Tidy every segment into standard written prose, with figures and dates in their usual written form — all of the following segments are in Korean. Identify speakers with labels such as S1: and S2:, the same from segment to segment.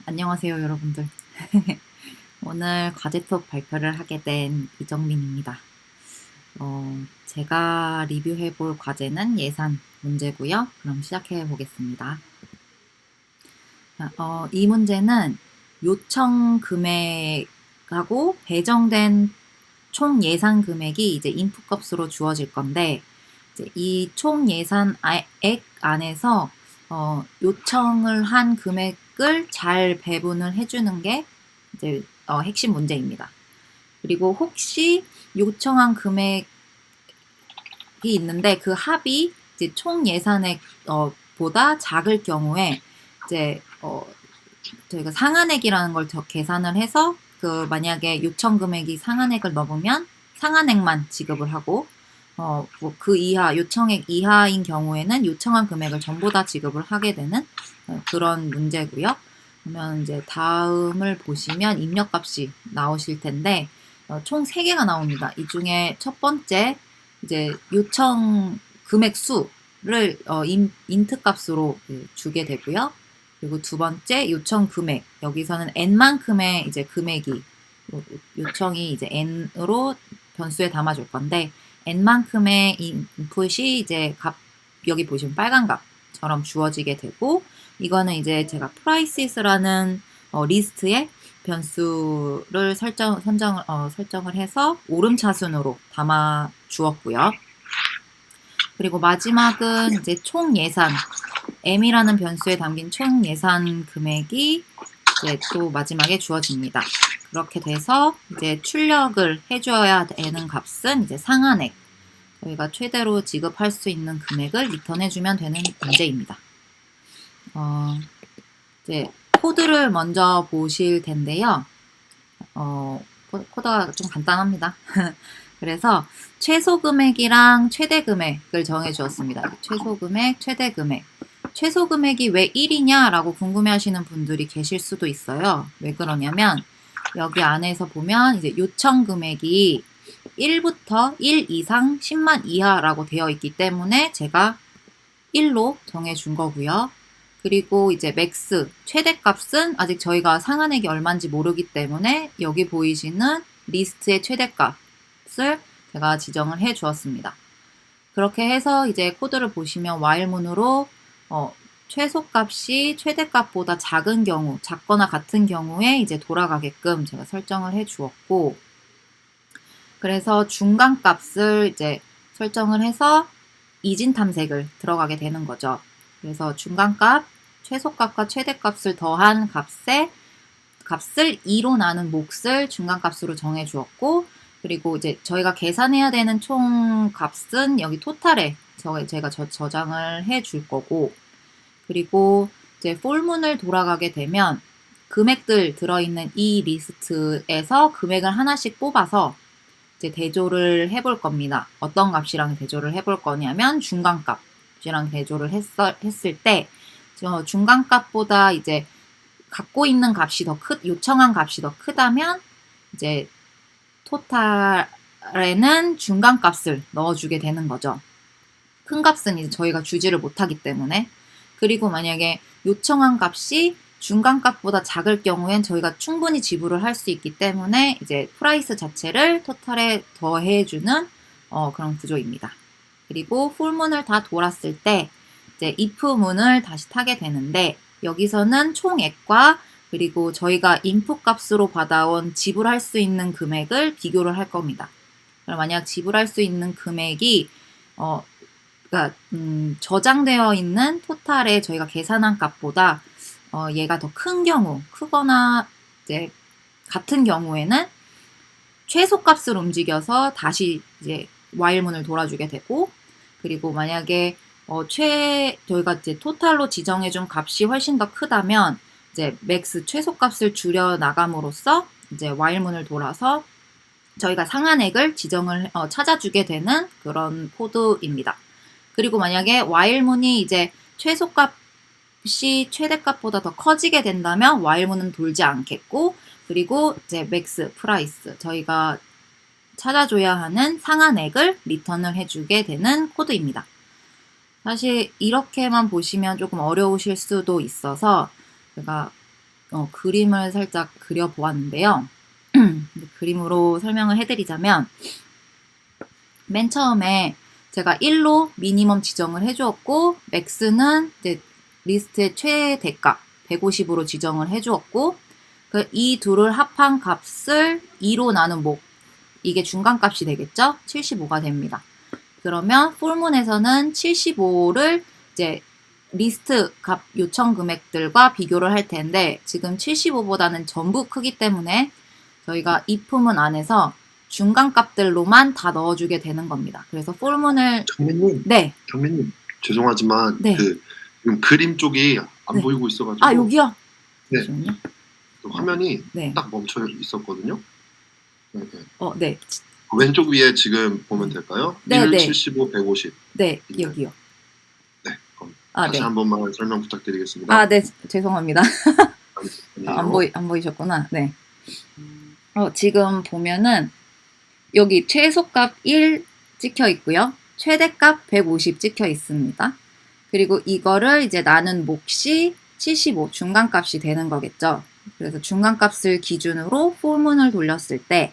S1: 안녕하세요, 여러분들. 오늘 과제톡 발표를 하게 된 이정민입니다. 제가 리뷰해 볼 과제는 예산 문제고요. 그럼 시작해 보겠습니다. 이 문제는 요청 금액하고 배정된 총 예산 금액이 이제 인풋 값으로 주어질 건데, 이제 이 총 예산액 안에서 요청을 한 금액을 잘 배분을 해주는 게 이제 핵심 문제입니다. 그리고 혹시 요청한 금액이 있는데 그 합이 이제 총 예산액 보다 작을 경우에 이제 저희가 상한액이라는 걸 계산을 해서 만약에 요청 금액이 상한액을 넘으면 상한액만 지급을 하고 그 이하 요청액 이하인 경우에는 요청한 금액을 전부 다 지급을 하게 되는 그런 문제고요. 그러면 이제 다음을 보시면 입력값이 나오실 텐데 총 3개가 나옵니다. 이 중에 첫 번째 이제 요청 금액 수를 인트 값으로 주게 되고요. 그리고 두 번째 요청 금액, 여기서는 n만큼의 이제 금액이 요청이 이제 n으로 변수에 담아줄 건데 n만큼의 인풋이 이제 여기 보시면 빨간 값처럼 주어지게 되고, 이거는 이제 제가 prices라는 리스트에 변수를 설정을 해서 오름차순으로 담아 주었고요. 그리고 마지막은 이제 총 예산, m이라는 변수에 담긴 총 예산 금액이 이제 또 마지막에 주어집니다. 그렇게 돼서 이제 출력을 해줘야 되는 값은 이제 상한액, 저희가 최대로 지급할 수 있는 금액을 리턴해주면 되는 문제입니다. 이제 코드를 먼저 보실 텐데요. 코드가 좀 간단합니다. 그래서 최소 금액이랑 최대 금액을 정해 주었습니다. 최소 금액, 최대 금액. 최소 금액이 왜 1이냐라고 궁금해 하시는 분들이 계실 수도 있어요. 왜 그러냐면 여기 안에서 보면 이제 요청 금액이 1부터 1 이상 10만 이하라고 되어 있기 때문에 제가 1로 정해 준 거고요. 그리고 이제 맥스, 최대값은 아직 저희가 상한액이 얼마인지 모르기 때문에 여기 보이시는 리스트의 최대값을 제가 지정을 해 주었습니다. 그렇게 해서 이제 코드를 보시면 while문으로 최소값이 최대값보다 작은 경우, 작거나 같은 경우에 이제 돌아가게끔 제가 설정을 해 주었고, 그래서 중간값을 이제 설정을 해서 이진 탐색을 들어가게 되는 거죠. 그래서 중간값, 최소값과 최대값을 더한 값을 2로 나눈 몫을 중간값으로 정해 주었고, 그리고 이제 저희가 계산해야 되는 총 값은 여기 토탈에 제가 저장을 해 줄 거고, 그리고 이제 폴문을 돌아가게 되면 금액들 들어있는 이 리스트에서 금액을 하나씩 뽑아서 이제 대조를 해볼 겁니다. 어떤 값이랑 대조를 해볼 거냐면 중간값이랑 대조를 했을 때 중간값보다 이제 갖고 있는 값이 요청한 값이 더 크다면 이제 토탈에는 중간값을 넣어주게 되는 거죠. 큰 값은 이제 저희가 주지를 못하기 때문에. 그리고 만약에 요청한 값이 중간값보다 작을 경우엔 저희가 충분히 지불을 할 수 있기 때문에 이제 프라이스 자체를 토탈에 더해주는 그런 구조입니다. 그리고 풀문을 다 돌았을 때 이제 if문을 다시 타게 되는데, 여기서는 총액과 그리고 저희가 인풋 값으로 받아온 지불할 수 있는 금액을 비교를 할 겁니다. 만약 지불할 수 있는 금액이 그러니까 저장되어 있는 토탈에 저희가 계산한 값보다 얘가 더 큰 경우, 크거나 이제 같은 경우에는 최소값을 움직여서 다시 이제 while문을 돌아주게 되고, 그리고 만약에 저희가 이제 토탈로 지정해준 값이 훨씬 더 크다면 이제 맥스 최소값을 줄여 나감으로써 이제 while문을 돌아서 저희가 상한액을 찾아주게 되는 그런 코드입니다. 그리고 만약에 while문이 이제 최소값이 최대값보다 더 커지게 된다면 while문은 돌지 않겠고, 그리고 이제 맥스 프라이스, 저희가 찾아줘야 하는 상한액을 리턴을 해주게 되는 코드입니다. 사실 이렇게만 보시면 조금 어려우실 수도 있어서 제가 그림을 살짝 그려보았는데요. 그림으로 설명을 해드리자면 맨 처음에 제가 1로 미니멈 지정을 해주었고 맥스는 이제 리스트의 최대값 150으로 지정을 해주었고 이 둘을 합한 값을 2로 나눈 목 이게 중간값이 되겠죠? 75가 됩니다. 그러면 폴문에서는 75를 이제 리스트 값 요청 금액들과 비교를 할 텐데 지금 75보다는 전부 크기 때문에 저희가 if문 안에서 중간값들로만 다 넣어주게 되는 겁니다. 그래서 폴문을
S2: 경민님,
S1: 네,
S2: 경민님 죄송하지만
S1: 네.
S2: 지금 그림 쪽이 안
S1: 네.
S2: 보이고 있어가지고
S1: 아 여기요?
S2: 네.
S1: 잠시만요.
S2: 화면이
S1: 네.
S2: 딱 멈춰 있었거든요. 네.
S1: 네.
S2: 왼쪽 위에 지금 보면 될까요?
S1: 네,
S2: 1,
S1: 네.
S2: 75, 150.
S1: 네, 여기요.
S2: 네, 그럼
S1: 아,
S2: 다시
S1: 네.
S2: 한 번만 설명 부탁드리겠습니다.
S1: 아, 네, 죄송합니다.
S2: 아니에요.
S1: 안 보이셨구나. 네. 지금 보면은 여기 최소값 1 찍혀 있고요. 최대값 150 찍혀 있습니다. 그리고 이거를 이제 나눈 몫이 75 중간값이 되는 거겠죠. 그래서 중간값을 기준으로 폴문을 돌렸을 때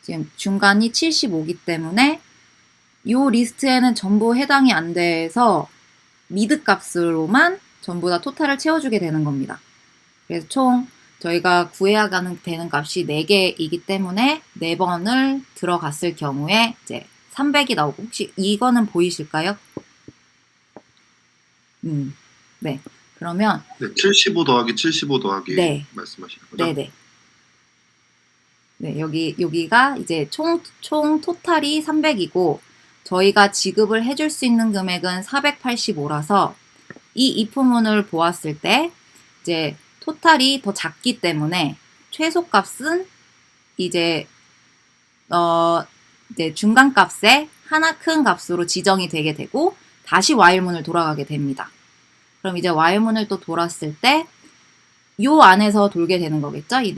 S1: 지금 중간이 75기 때문에 이 리스트에는 전부 해당이 안 돼서 미드 값으로만 전부 다 토탈을 채워주게 되는 겁니다. 그래서 총 저희가 구해야 되는 값이 4개이기 때문에 4번을 들어갔을 경우에 이제 300이 나오고 혹시 이거는 보이실까요? 네. 그러면
S2: 네, 75 더하기 75 더하기
S1: 네.
S2: 말씀하시는 거죠?
S1: 네네. 네, 여기가 이제 총 토탈이 300이고 저희가 지급을 해줄 수 있는 금액은 485라서 이 if문을 보았을 때 이제 토탈이 더 작기 때문에 최소값은 이제 중간값에 하나 큰 값으로 지정이 되게 되고 다시 while문을 돌아가게 됩니다. 그럼 이제 while문을 또 돌았을 때 요 안에서 돌게 되는 거겠죠? 이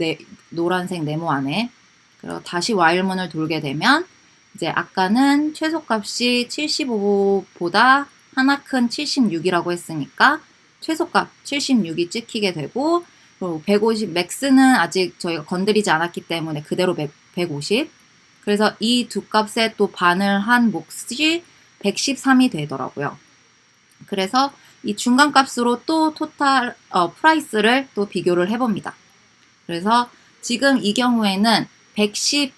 S1: 노란색 네모 안에. 그리고 다시 while문을 돌게 되면 이제 아까는 최소값이 75보다 하나 큰 76이라고 했으니까 최소값 76이 찍히게 되고 그리고 150 맥스는 아직 저희가 건드리지 않았기 때문에 그대로 150. 그래서 이 두 값에 또 반을 한 몫이 113이 되더라고요. 그래서 이 중간값으로 또 토탈 프라이스를 또 비교를 해봅니다. 그래서 지금 이 경우에는 110은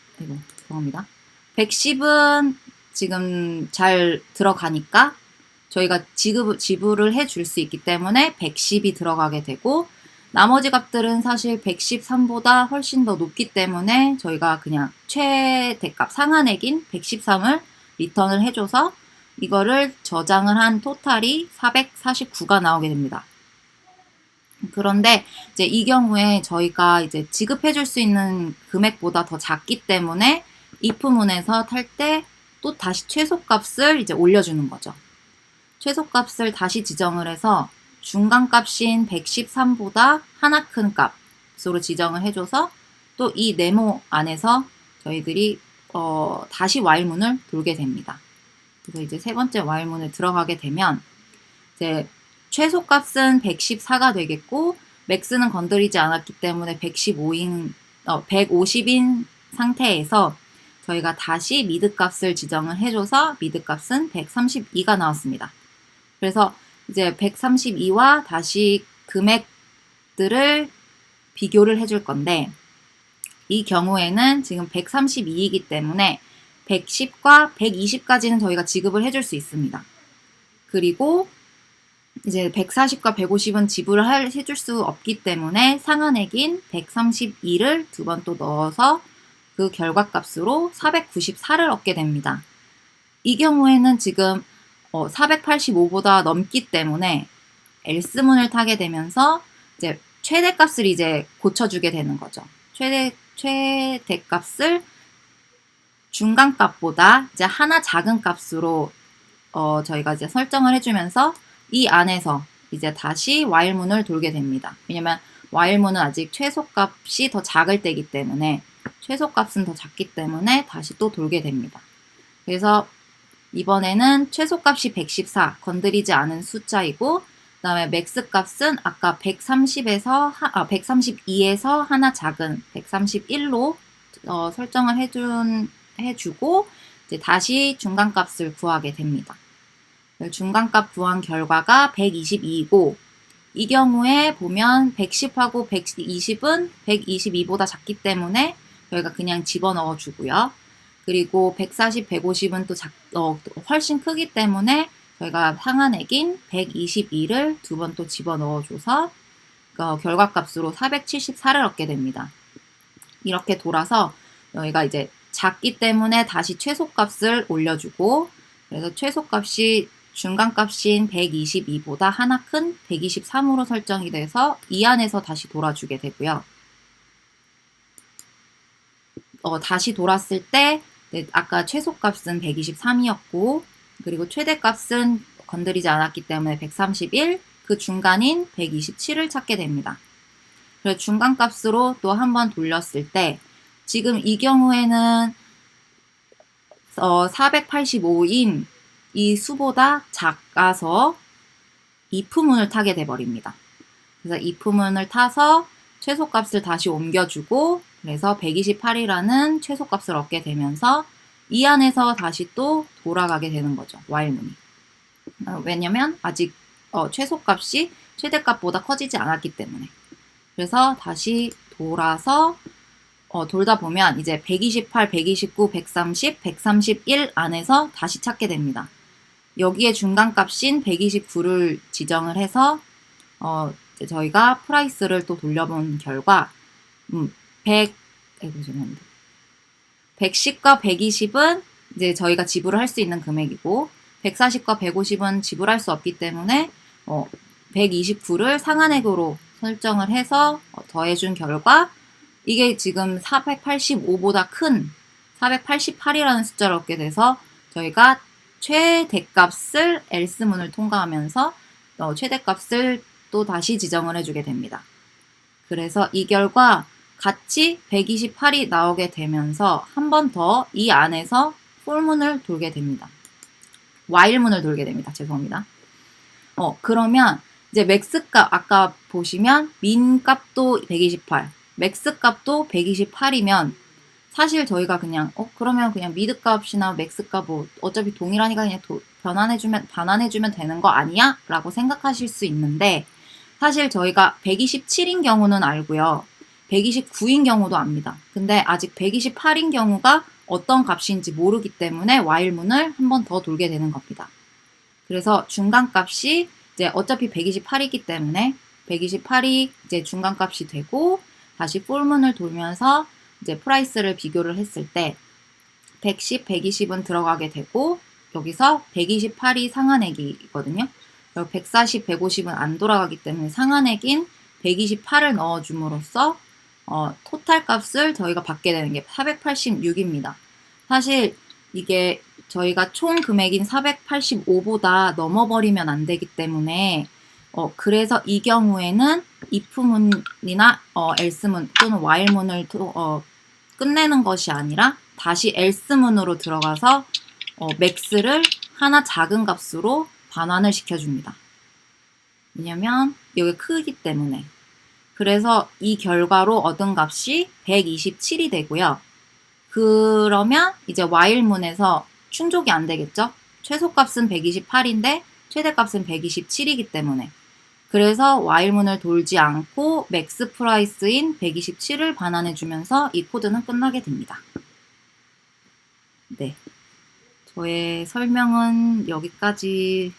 S1: 지금 잘 들어가니까 저희가 지불을 해줄 수 있기 때문에 110이 들어가게 되고 나머지 값들은 사실 113보다 훨씬 더 높기 때문에 저희가 그냥 최대값 상한액인 113을 리턴을 해줘서 이거를 저장을 한 토탈이 449가 나오게 됩니다. 그런데 이제 이 경우에 저희가 이제 지급해줄 수 있는 금액보다 더 작기 때문에 if문에서 탈 때 또 다시 최소값을 이제 올려주는 거죠. 최소값을 다시 지정을 해서 중간값인 113보다 하나 큰 값으로 지정을 해줘서 또 이 네모 안에서 저희들이 다시 while문을 돌게 됩니다. 그래서 이제 세 번째 while문을 들어가게 되면 이제 최소값은 114가 되겠고 맥스는 건드리지 않았기 때문에 150인 상태에서 저희가 다시 미드 값을 지정을 해줘서 미드 값은 132가 나왔습니다. 그래서 이제 132와 다시 금액들을 비교를 해줄 건데 이 경우에는 지금 132이기 때문에 110과 120까지는 저희가 지급을 해줄 수 있습니다. 그리고 이제 140과 150은 지불을 해줄 수 없기 때문에 상한액인 132를 두 번 또 넣어서 그 결과값으로 494를 얻게 됩니다. 이 경우에는 지금 485보다 넘기 때문에 else문을 타게 되면서 이제 최대값을 이제 고쳐주게 되는 거죠. 최대값을 중간값보다 이제 하나 작은 값으로 저희가 이제 설정을 해주면서 이 안에서 이제 다시 while문을 돌게 됩니다. 왜냐면 while문은 아직 최소값이 더 작을 때이기 때문에 최소값은 더 작기 때문에 다시 또 돌게 됩니다. 그래서 이번에는 최소값이 114 건드리지 않은 숫자이고 그다음에 맥스 값은 아까 132에서 하나 작은 131로 설정을 해주고 이제 다시 중간값을 구하게 됩니다. 중간값 구한 결과가 122이고 이 경우에 보면 110하고 120은 122보다 작기 때문에 저희가 그냥 집어넣어 주고요. 그리고 140, 150은 또 훨씬 크기 때문에 저희가 상한액인 122를 두 번 또 집어넣어줘서 결과값으로 474를 얻게 됩니다. 이렇게 돌아서 저희가 이제 작기 때문에 다시 최소값을 올려주고 그래서 최소값이 중간값인 122보다 하나 큰 123으로 설정이 돼서 이 안에서 다시 돌아주게 되고요. 다시 돌았을 때 아까 최소값은 123이었고 그리고 최대값은 건드리지 않았기 때문에 131, 그 중간인 127을 찾게 됩니다. 그래서 중간값으로 또 한 번 돌렸을 때 지금 이 경우에는 485인 이 수보다 작아서 if문을 타게 돼버립니다. 그래서 if문을 타서 최소값을 다시 옮겨주고 그래서 128이라는 최소값을 얻게 되면서 이 안에서 다시 또 돌아가게 되는 거죠. while문이. 왜냐면 아직 최소값이 최대값보다 커지지 않았기 때문에. 그래서 다시 돌아서 돌다 보면 이제 128, 129, 130, 131 안에서 다시 찾게 됩니다. 여기에 중간값인 129를 지정을 해서 이제 저희가 프라이스를 또 돌려본 결과 110과 120은 이제 저희가 지불을 할 수 있는 금액이고 140과 150은 지불할 수 없기 때문에 129를 상한액으로 설정을 해서 더해준 결과 이게 지금 485보다 큰 488이라는 숫자를 얻게 돼서 저희가 최대값을 else문을 통과하면서 최대값을 또 다시 지정을 해주게 됩니다. 그래서 이 결과 같이 128이 나오게 되면서 한 번 더 이 안에서 for문을 돌게 됩니다. while문을 돌게 됩니다. 죄송합니다. 그러면 이제 맥스값 아까 보시면 민값도 128, 맥스값도 128이면 사실 저희가 그냥 그러면 그냥 미드값이나 맥스값 뭐 어차피 동일하니까 그냥 반환해주면 되는 거 아니야? 라고 생각하실 수 있는데 사실 저희가 127인 경우는 알고요. 129인 경우도 압니다. 근데 아직 128인 경우가 어떤 값인지 모르기 때문에 while문을 한 번 더 돌게 되는 겁니다. 그래서 중간값이 이제 어차피 128이기 때문에 128이 이제 중간값이 되고 다시 for문을 돌면서 이제 프라이스를 비교를 했을 때 110, 120은 들어가게 되고 여기서 128이 상한액이거든요. 140, 150은 안 돌아가기 때문에 상한액인 128을 넣어줌으로써 토탈 값을 저희가 받게 되는 게 486입니다. 사실 이게 저희가 총 금액인 485보다 넘어버리면 안 되기 때문에 그래서 이 경우에는 if문이나 else문 또는 while문을 끝내는 것이 아니라 다시 else문으로 들어가서 max를 하나 작은 값으로 반환을 시켜줍니다. 왜냐면 여기 크기 때문에. 그래서 이 결과로 얻은 값이 127이 되고요. 그러면 이제 while문에서 충족이 안 되겠죠? 최소값은 128인데 최대값은 127이기 때문에. 그래서 while문을 돌지 않고 맥스 프라이스인 127을 반환해주면서 이 코드는 끝나게 됩니다. 네. 저의 설명은 여기까지였습니다.